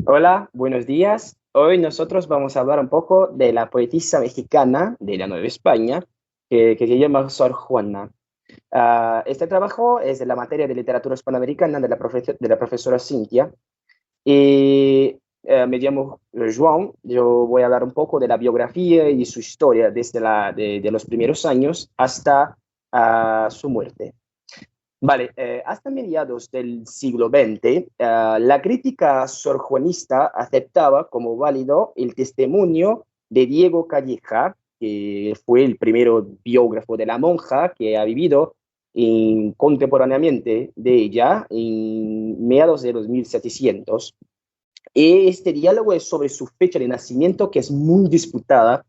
Hola, buenos días. Hoy nosotros vamos a hablar un poco de la poetisa mexicana de la Nueva España, que se llama Sor Juana. Este trabajo es de la materia de literatura hispanoamericana de la profesora Cintia. Y me llamo Joan. Yo voy a hablar un poco de la biografía y su historia desde de los primeros años hasta su muerte. Vale, hasta mediados del siglo XX, la crítica sorjuanista aceptaba como válido el testimonio de Diego Calleja, que fue el primero biógrafo de la monja que ha vivido contemporáneamente de ella en mediados de los 1700. Y este diálogo es sobre su fecha de nacimiento, que es muy disputada.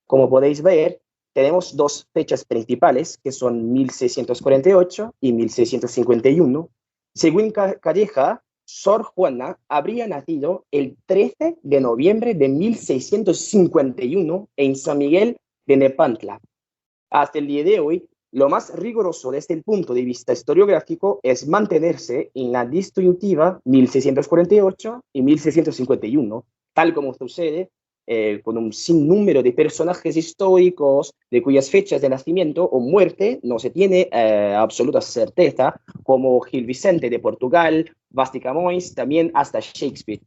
Como podéis ver, tenemos dos fechas principales, que son 1648 y 1651. Según Calleja, Sor Juana habría nacido el 13 de noviembre de 1651 en San Miguel de Nepantla. Hasta el día de hoy, lo más riguroso desde el punto de vista historiográfico es mantenerse en la disyuntiva 1648 y 1651, tal como sucede con un sinnúmero de personajes históricos de cuyas fechas de nacimiento o muerte no se tiene absoluta certeza, como Gil Vicente de Portugal, Vaz Camões, también hasta Shakespeare.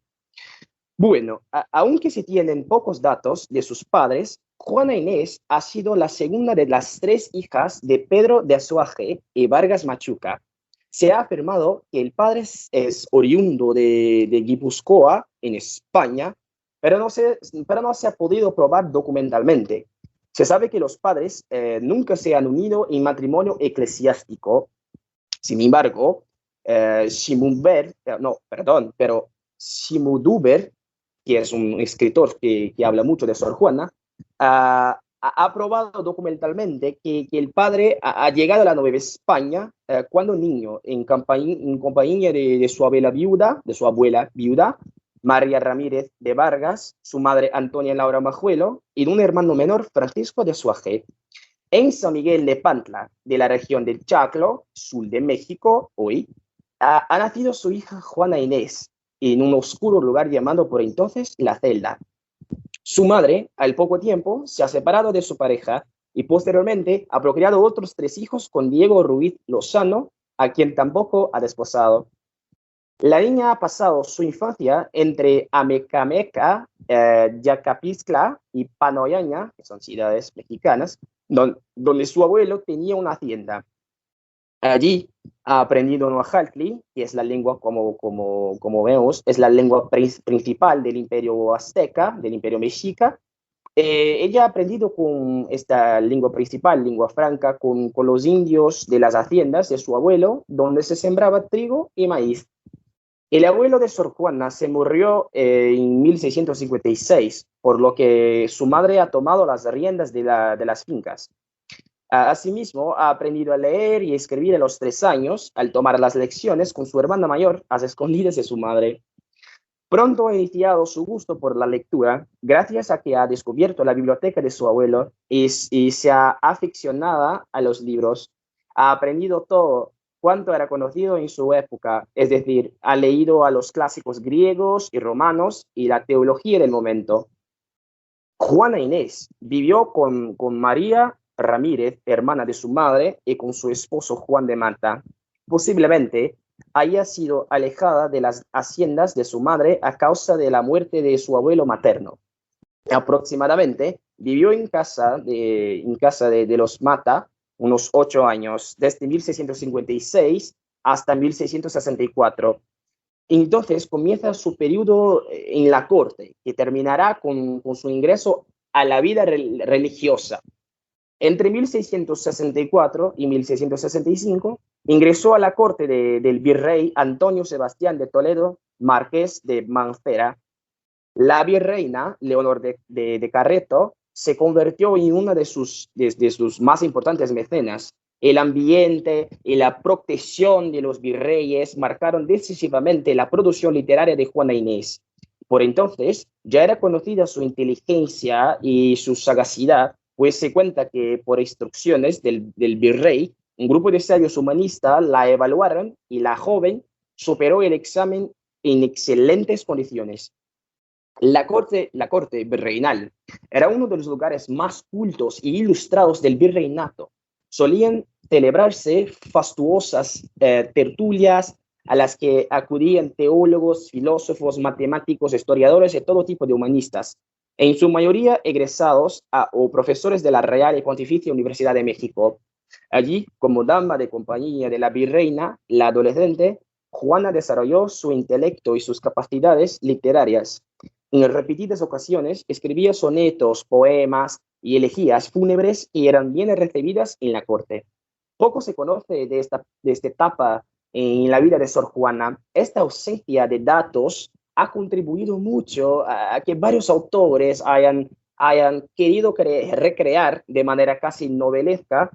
Bueno, aunque se tienen pocos datos de sus padres, Juana Inés ha sido la segunda de las tres hijas de Pedro de Azuaje y Vargas Machuca. Se ha afirmado que el padre es oriundo de Guipúzcoa, en España, pero no se ha podido probar documentalmente. Se sabe que los padres nunca se han unido en matrimonio eclesiástico. Sin embargo, no, perdón, pero Simuduber, que es un escritor que habla mucho de Sor Juana, ha probado documentalmente que el padre ha llegado a la Nueva España cuando niño, en compañía de su abuela viuda, María Ramírez de Vargas, su madre Antonia Laura Majuelo y de un hermano menor, Francisco de Suaje. En San Miguel de Pantla, de la región del Chaclo, sur de México, hoy, ha nacido su hija Juana Inés en un oscuro lugar llamado por entonces La Celda. Su madre, al poco tiempo, se ha separado de su pareja y posteriormente ha procreado otros tres hijos con Diego Ruiz Lozano, a quien tampoco ha desposado. La niña ha pasado su infancia entre Amecameca, Yacapixtla y Panoyaña, que son ciudades mexicanas, donde su abuelo tenía una hacienda. Allí ha aprendido Noajaltli, que es la lengua, como vemos, es la lengua principal del imperio azteca, del imperio mexica. Ella ha aprendido con esta lengua principal, lengua franca, con los indios de las haciendas de su abuelo, donde se sembraba trigo y maíz. El abuelo de Sor Juana se murió en 1656, por lo que su madre ha tomado las riendas de las fincas. Asimismo, ha aprendido a leer y escribir a los 3 años, al tomar las lecciones con su hermana mayor, a las escondidas de su madre. Pronto ha iniciado su gusto por la lectura, gracias a que ha descubierto la biblioteca de su abuelo y se ha aficionado a los libros. Ha aprendido todo cuanto era conocido en su época, es decir, ha leído a los clásicos griegos y romanos y la teología del momento. Juana Inés vivió con María Ramírez, hermana de su madre, y con su esposo Juan de Mata. Posiblemente haya sido alejada de las haciendas de su madre a causa de la muerte de su abuelo materno. Aproximadamente vivió en casa de los Mata unos 8 años, desde 1656 hasta 1664. Entonces comienza su periodo en la corte, que terminará con su ingreso a la vida religiosa. Entre 1664 y 1665 ingresó a la corte del virrey Antonio Sebastián de Toledo, marqués de Mancera. La virreina Leonor de Carreto se convirtió en una de sus más importantes mecenas. El ambiente y la protección de los virreyes marcaron decisivamente la producción literaria de Juana Inés. Por entonces ya era conocida su inteligencia y su sagacidad, pues se cuenta que por instrucciones del virrey, un grupo de sabios humanistas la evaluaron y la joven superó el examen en excelentes condiciones. La corte virreinal era uno de los lugares más cultos e ilustrados del virreinato. Solían celebrarse fastuosas tertulias a las que acudían teólogos, filósofos, matemáticos, historiadores y todo tipo de humanistas, en su mayoría egresados o profesores de la Real y Pontificia Universidad de México. Allí, como dama de compañía de la virreina, la adolescente, Juana desarrolló su intelecto y sus capacidades literarias. En repetidas ocasiones escribía sonetos, poemas y elegías fúnebres que eran bien recibidas en la corte. Poco se conoce de esta etapa en la vida de Sor Juana. Esta ausencia de datos ha contribuido mucho a que varios autores hayan querido recrear de manera casi novelesca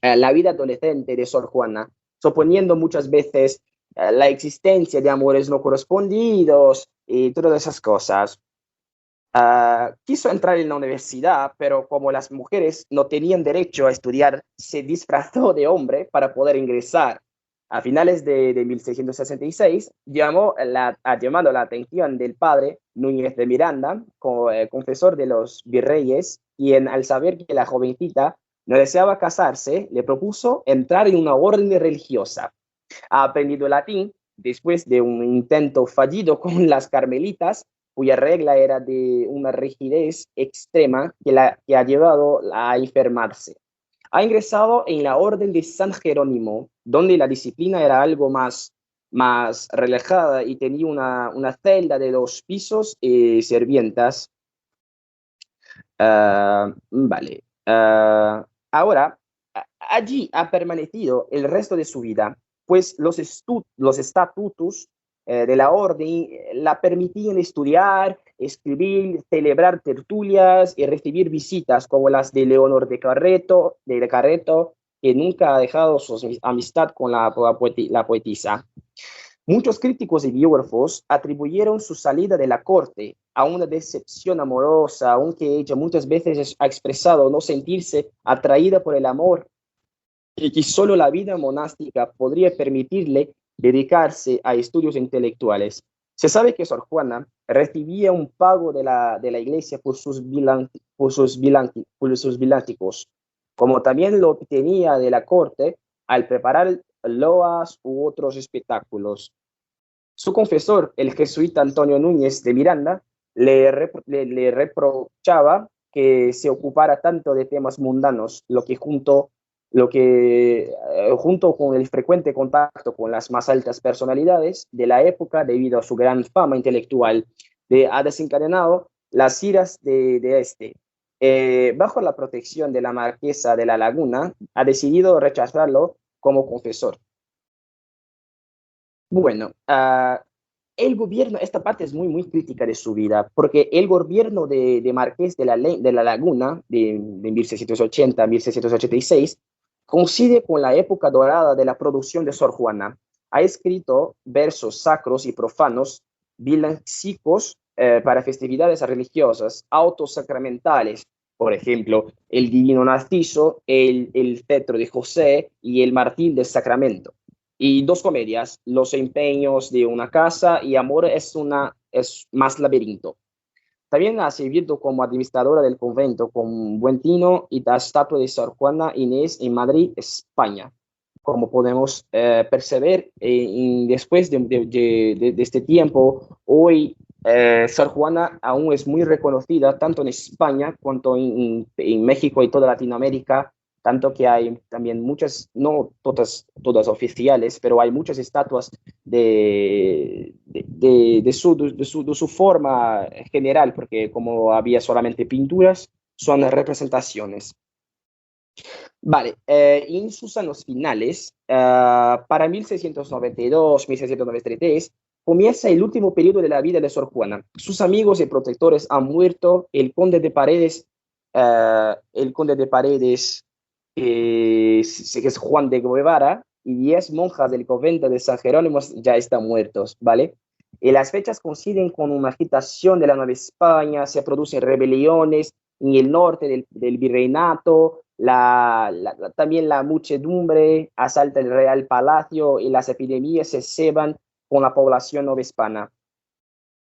la vida adolescente de Sor Juana, suponiendo muchas veces la existencia de amores no correspondidos y todas esas cosas. Quiso entrar en la universidad, pero como las mujeres no tenían derecho a estudiar, se disfrazó de hombre para poder ingresar. A finales de 1666, llamando la atención del padre Núñez de Miranda, confesor de los virreyes, quien al saber que la jovencita no deseaba casarse, le propuso entrar en una orden religiosa. Ha aprendido latín después de un intento fallido con las carmelitas, cuya regla era de una rigidez extrema que ha llevado a enfermarse. Ha ingresado en la orden de San Jerónimo, donde la disciplina era algo más relajada y tenía una celda de 2 pisos y sirvientas. Vale. Ahora, allí ha permanecido el resto de su vida, pues los estatutos de la orden la permitían estudiar, escribir, celebrar tertulias y recibir visitas como las de Leonor de Carreto, que nunca ha dejado su amistad con la poetisa. Muchos críticos y biógrafos atribuyeron su salida de la corte a una decepción amorosa, aunque ella muchas veces ha expresado no sentirse atraída por el amor y que solo la vida monástica podría permitirle dedicarse a estudios intelectuales. Se sabe que Sor Juana recibía un pago de la iglesia por sus viláticos, como también lo obtenía de la corte al preparar loas u otros espectáculos. Su confesor, el jesuita Antonio Núñez de Miranda, le reprochaba que se ocupara tanto de temas mundanos, junto con el frecuente contacto con las más altas personalidades de la época, debido a su gran fama intelectual, ha desencadenado las iras de este. Bajo la protección de la marquesa de la Laguna, ha decidido rechazarlo como confesor. Bueno, el gobierno, esta parte es muy, muy crítica de su vida, porque el gobierno de Marqués de la Laguna, de 1680 a 1686, coincide con la época dorada de la producción de Sor Juana. Ha escrito versos sacros y profanos, villancicos para festividades religiosas, autos sacramentales, por ejemplo, el Divino Narciso, el Cetro de José y el Martín del Sacramento. Y 2 comedias, Los empeños de una casa y Amor es más laberinto. También ha servido como administradora del convento con buen tino y la estatua de Sor Juana Inés en Madrid, España. Como podemos percibir, después de este tiempo, hoy Sor Juana aún es muy reconocida tanto en España cuanto en México y toda Latinoamérica, tanto que hay también muchas, no todas oficiales, pero hay muchas estatuas de su forma general, porque como había solamente pinturas, son representaciones. Vale, en sus años finales, para 1692-1693, comienza el último periodo de la vida de Sor Juana. Sus amigos y protectores han muerto. El conde de Paredes, que es Juan de Guevara, y 10 monjas del convento de San Jerónimo ya están muertos, ¿vale? Y las fechas coinciden con una agitación de la Nueva España, se producen rebeliones en el norte del virreinato, también la muchedumbre asalta el Real Palacio y las epidemias se ceban con la población novohispana.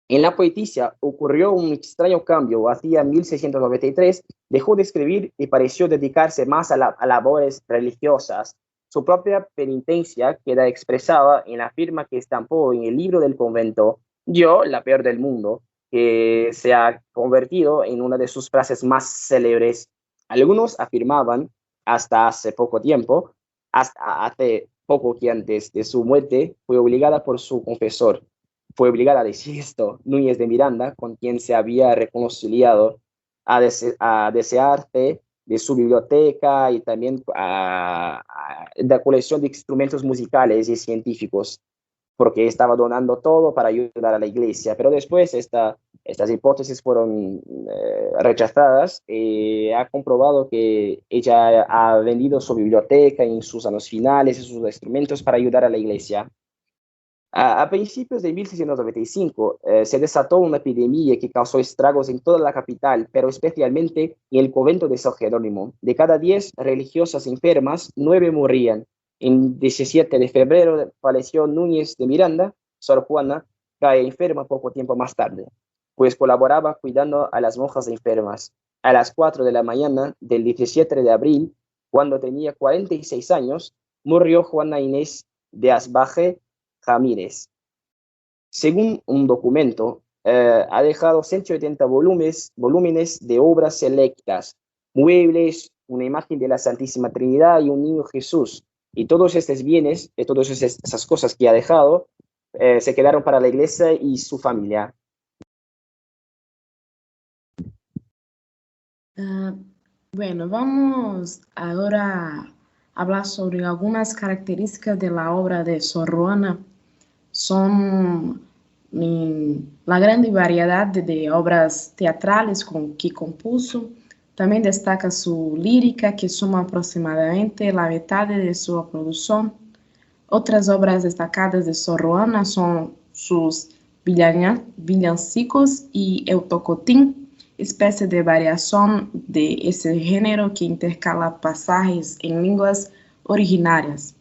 En la poetisa ocurrió un extraño cambio. Hacia 1693 dejó de escribir y pareció dedicarse más a labores religiosas. Su propia penitencia queda expresada en la firma que estampó en el libro del convento, yo, la peor del mundo, que se ha convertido en una de sus frases más célebres. Algunos afirmaban, hasta hace poco tiempo, hasta hace poco que antes de su muerte, fue obligada por su confesor. Fue obligada a decir esto, Núñez de Miranda, con quien se había reconciliado, a desearse de su biblioteca y también de la colección de instrumentos musicales y científicos, porque estaba donando todo para ayudar a la iglesia. Pero después estas hipótesis fueron rechazadas. Ha comprobado que ella ha vendido su biblioteca en sus años finales y sus instrumentos para ayudar a la iglesia. A principios de 1695 se desató una epidemia que causó estragos en toda la capital, pero especialmente en el convento de San Jerónimo. De cada 10 religiosas enfermas, 9 morían. En 17 de febrero falleció Núñez de Miranda. Sor Juana cae enferma poco tiempo más tarde, pues colaboraba cuidando a las monjas enfermas. A las 4 de la mañana del 17 de abril, cuando tenía 46 años, murió Juana Inés de Asbaje Ramírez. Según un documento, ha dejado 180 volúmenes de obras selectas, muebles, una imagen de la Santísima Trinidad y un niño Jesús. Y todos estos bienes, todas esas cosas que ha dejado, se quedaron para la iglesia y su familia. Bueno, vamos ahora a hablar sobre algunas características de la obra de Sor Juana. Son la grande variedad de obras teatrales que compuso. También destaca su lírica, que suma aproximadamente la mitad de su producción. Otras obras destacadas de Sor Juana son sus villancicos y el tocotín, especie de variación de ese género que intercala pasajes en lenguas originarias.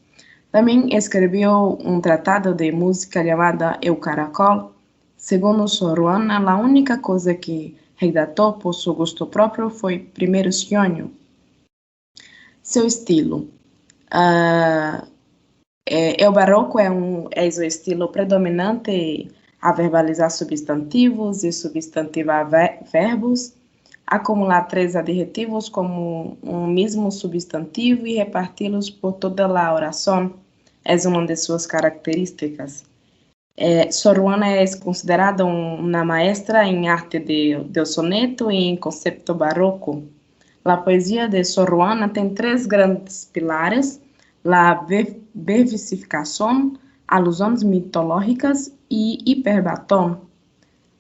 También escribió un tratado de música llamado El Caracol. Según Sor Juana, la única cosa que redactó por su gusto propio fue Primeiro Sonho. Seu estilo. El barroco é o estilo predominante a verbalizar substantivos e substantivar verbos, acumular 3 adjetivos como um mesmo substantivo e reparti-los por toda a oração. É uma de suas características. Sor Juana é considerada uma maestra em arte do soneto e em conceito barroco. A poesia de Sor Juana tem 3 grandes pilares: a versificação, alusões mitológicas e hiperbatón.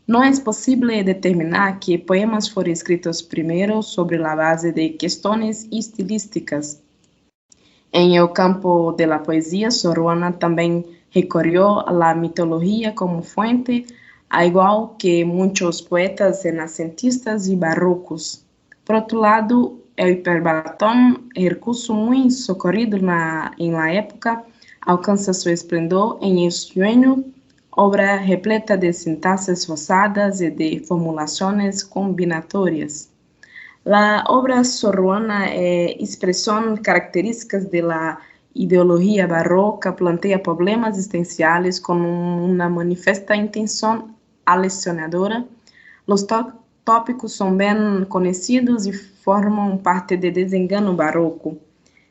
Não é possível determinar que poemas foram escritos primeiro sobre a base de questões estilísticas. Em el campo de la poesia, Sor Juana também recorreu à mitologia como fuente, a igual que muitos poetas renascentistas e barrocos. Por outro lado, o hiperbatón, recurso muito socorrido em la época, alcança seu esplendor em El Sueño, obra repleta de sintaxes forçadas e de formulações combinatórias. La obra Sor Juana é expressão características de la ideologia barroca, planteia problemas existenciais com uma manifesta intenção alecionadora. Os tópicos são bem conhecidos e formam parte do desengano barroco.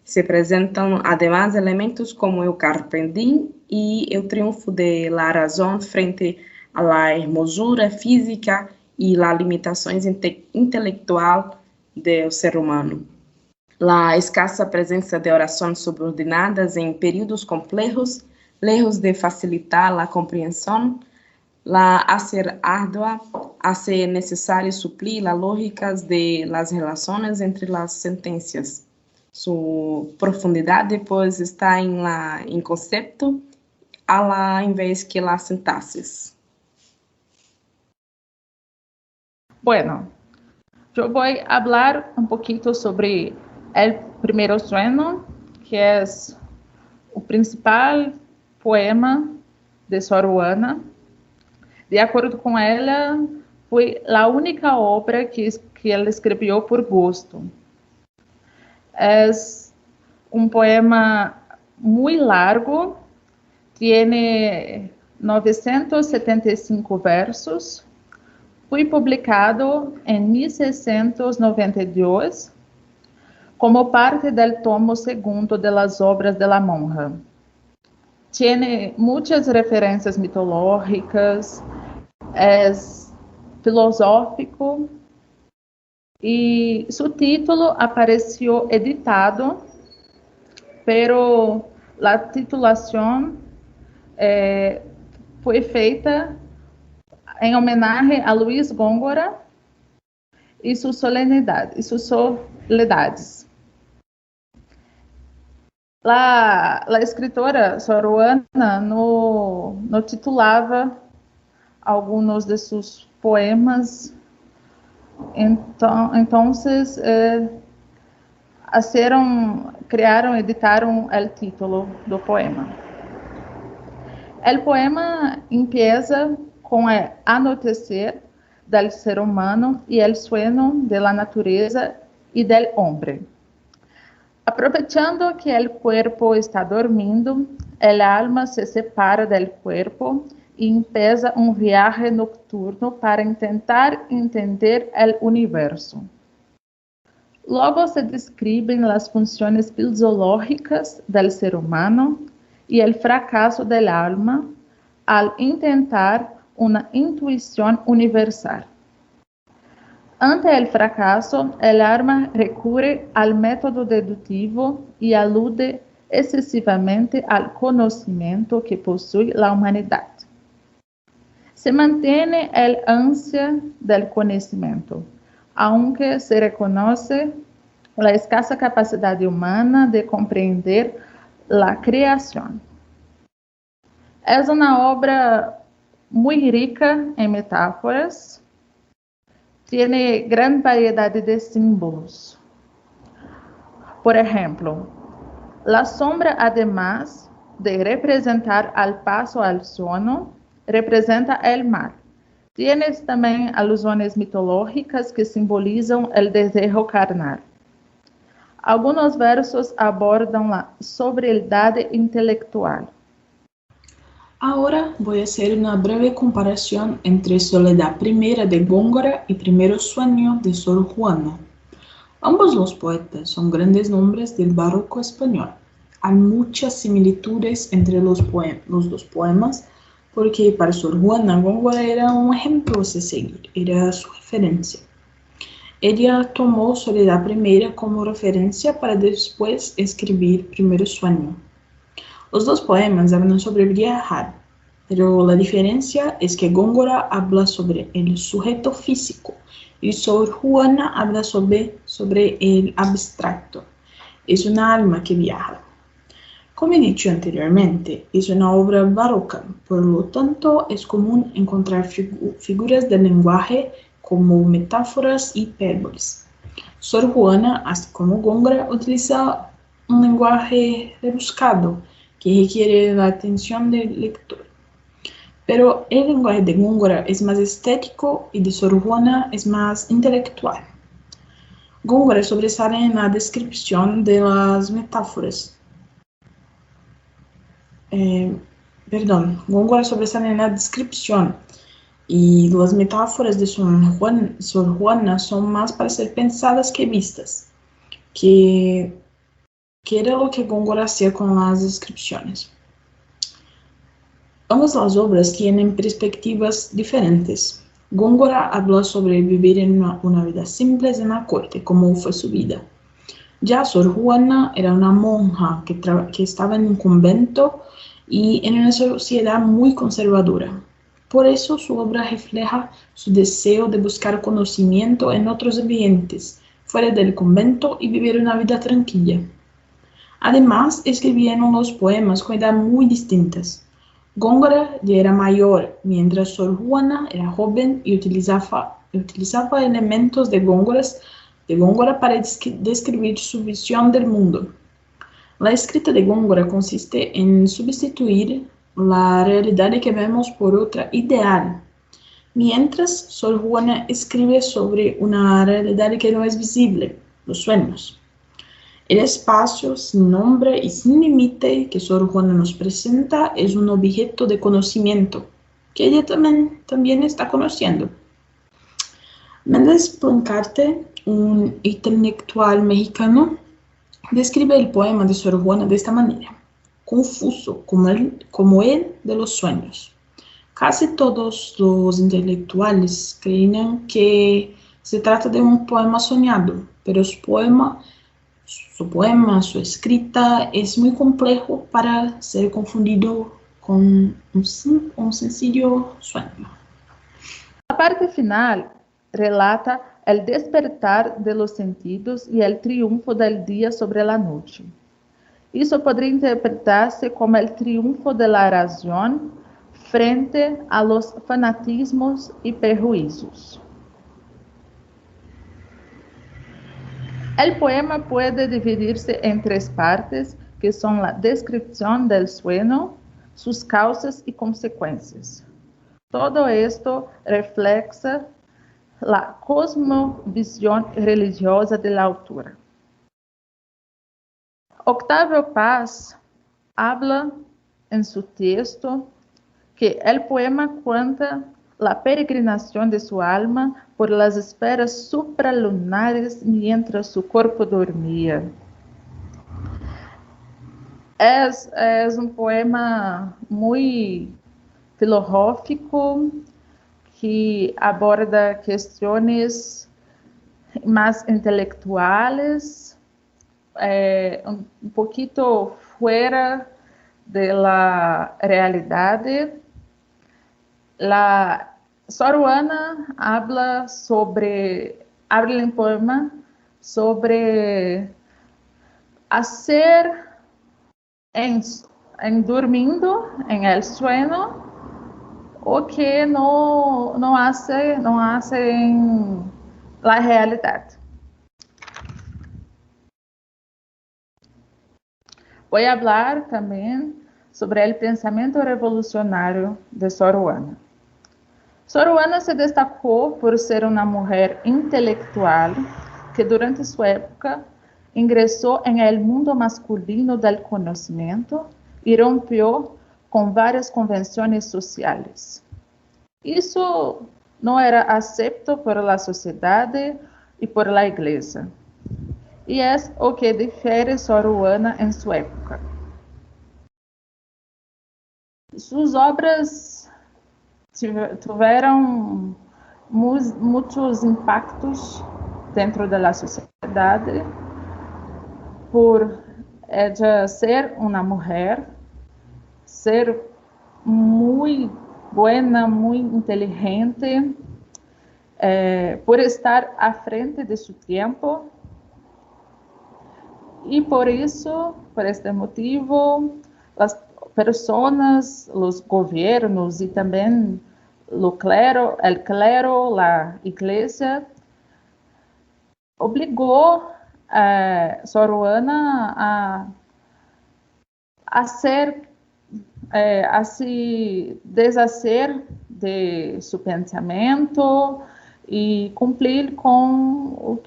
Se apresentam, además, elementos como o carpe diem e o triunfo de la razão frente à la hermosura física e las limitações intelectual do ser humano. A escassa presença de orações subordinadas em períodos complexos, lejos de facilitar a compreensão, a ser árdua, hace necessário suplir las lógicas de las relações entre las sentencias. Su profundidade, pois, está em conceito, em vez que las sintaxis. Bueno, yo voy a hablar un poquito sobre el Primeiro Sonho, que es el principal poema de Sor Juana. De acordo com ela, foi a única obra que ela escreveu por gosto. É um poema muito largo, tem 975 versos, foi publicado em 1692 como parte do tomo segundo de las obras de la monja. Tiene muitas referências mitológicas, é filosófico e seu título apareceu editado, pero a titulação foi feita em homenagem a Luiz Góngora e suas solenidades. A escritora Sor Juana no titulava alguns de seus poemas, então editaram o título do poema. O poema empieza com o anoitecer do ser humano e o sueño de la natureza e del hombre. Aproveitando que o corpo está dormindo, a alma se separa do corpo e empieza viaje nocturno para tentar entender o universo. Logo se describen as funções fisiológicas do ser humano e o fracasso da alma al intentar uma intuição universal. Ante o fracasso, a alma recurre ao método dedutivo e alude excessivamente ao conhecimento que possui a humanidade. Se mantém a ânsia do conhecimento, aunque se reconhece a escassa capacidade humana de compreender a criação. É uma obra muito rica em metáforas, tem grande variedade de símbolos. Por exemplo, a sombra, además de representar al paso al sono, representa el mar. Tienes também alusões mitológicas que simbolizam o desejo carnal. Alguns versos abordam a sobriedade intelectual. Ahora voy a hacer una breve comparación entre Soledad I de Góngora y Primero Sueño de Sor Juana. Ambos los poetas son grandes nombres del barroco español. Hay muchas similitudes entre los dos poemas, porque para Sor Juana, Góngora era un ejemplo a seguir, era su referencia. Ella tomó Soledad I como referencia para después escribir Primero Sueño. Los dos poemas hablan sobre viajar, pero la diferencia es que Góngora habla sobre el sujeto físico y Sor Juana habla sobre el abstracto. Es una alma que viaja. Como he dicho anteriormente, es una obra barroca, por lo tanto es común encontrar figuras del lenguaje como metáforas y hipérboles. Sor Juana, así como Góngora, utiliza un lenguaje rebuscado que requiere la atención del lector. Pero el lenguaje de Góngora es más estético y de Sor Juana es más intelectual. Góngora sobresale en la descripción de las metáforas. Góngora sobresale en la descripción y las metáforas de Sor Juana son más para ser pensadas que vistas, que era lo que Góngora hacía con las descripciones. Ambas las obras tienen perspectivas diferentes. Góngora habla sobre vivir en una vida simple en la corte, como fue su vida. Ya Sor Juana era una monja que estaba en un convento y en una sociedad muy conservadora. Por eso su obra refleja su deseo de buscar conocimiento en otros ambientes, fuera del convento y vivir una vida tranquila. Además, escribían unos poemas con edades muy distintas. Góngora ya era mayor, mientras Sor Juana era joven y utilizaba elementos de Góngora para describir su visión del mundo. La escrita de Góngora consiste en sustituir la realidad que vemos por otra ideal, mientras Sor Juana escribe sobre una realidad que no es visible, los sueños. El espacio sin nombre y sin límite que Sor Juana nos presenta es un objeto de conocimiento que ella también está conociendo. Méndez Plancarte, un intelectual mexicano, describe el poema de Sor Juana de esta manera: confuso como el de los sueños. Casi todos los intelectuales creen que se trata de un poema soñado, pero su poema, su escrita es muy complejo para ser confundido con un sencillo sueño. La parte final relata el despertar de los sentidos y el triunfo del día sobre la noche. Isso podría interpretarse como el triunfo de la razón frente a los fanatismos y prejuicios. El poema puede dividirse en tres partes, que son la descripción del sueño, sus causas y consecuencias. Todo esto refleja la cosmovisión religiosa de la autora. Octavio Paz habla en su texto que el poema cuenta la peregrinación de su alma por las esferas supralunares mientras su cuerpo dormía. Es un poema muy filosófico que aborda cuestiones más intelectuales, un poquito fuera de la realidad. La Sor Juana habla en el poema sobre hacer en dormindo, en el sueño, o que no hace en la realidad. Voy a hablar también sobre el pensamiento revolucionario de Sor Juana. Sor Juana se destacó por ser una mujer intelectual que durante su época ingresó en el mundo masculino del conocimiento y rompió con varias convenciones sociales. Eso no era acepto por la sociedad y por la iglesia. Y es o que difiere Sor Juana en su época. Sus obras tuvieron muchos impactos dentro de la sociedad por ella ser una mujer, ser muy buena, muy inteligente, por estar à frente de su tiempo. Y por eso, por este motivo, las personas, los gobiernos y también el clero, la iglesia, obligó a Sor Juana a deshacer de su pensamiento y cumplir con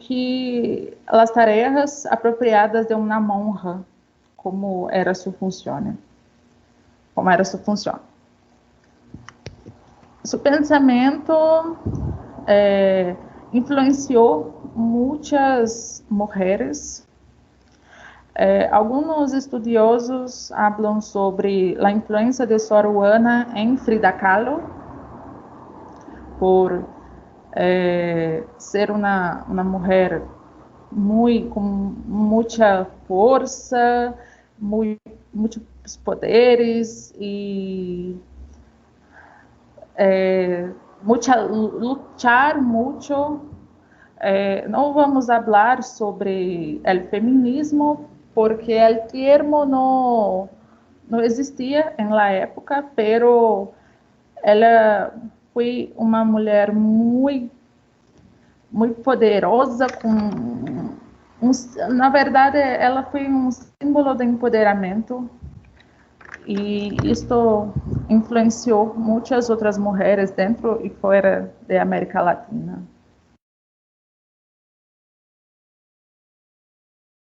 las tareas apropiadas de una monja, como era su función. Su pensamiento influenció muchas mujeres. Algunos estudiosos hablan sobre la influencia de Sor Juana en Frida Kahlo, por ser una mujer con mucha fuerza, muchos poderes y luchar mucho. No vamos a hablar sobre el feminismo porque el termo no existía en la época, pero ela foi uma mulher muito poderosa, na verdade, ela foi um símbolo de empoderamento y esto influenció muchas otras mujeres dentro y fuera de América Latina.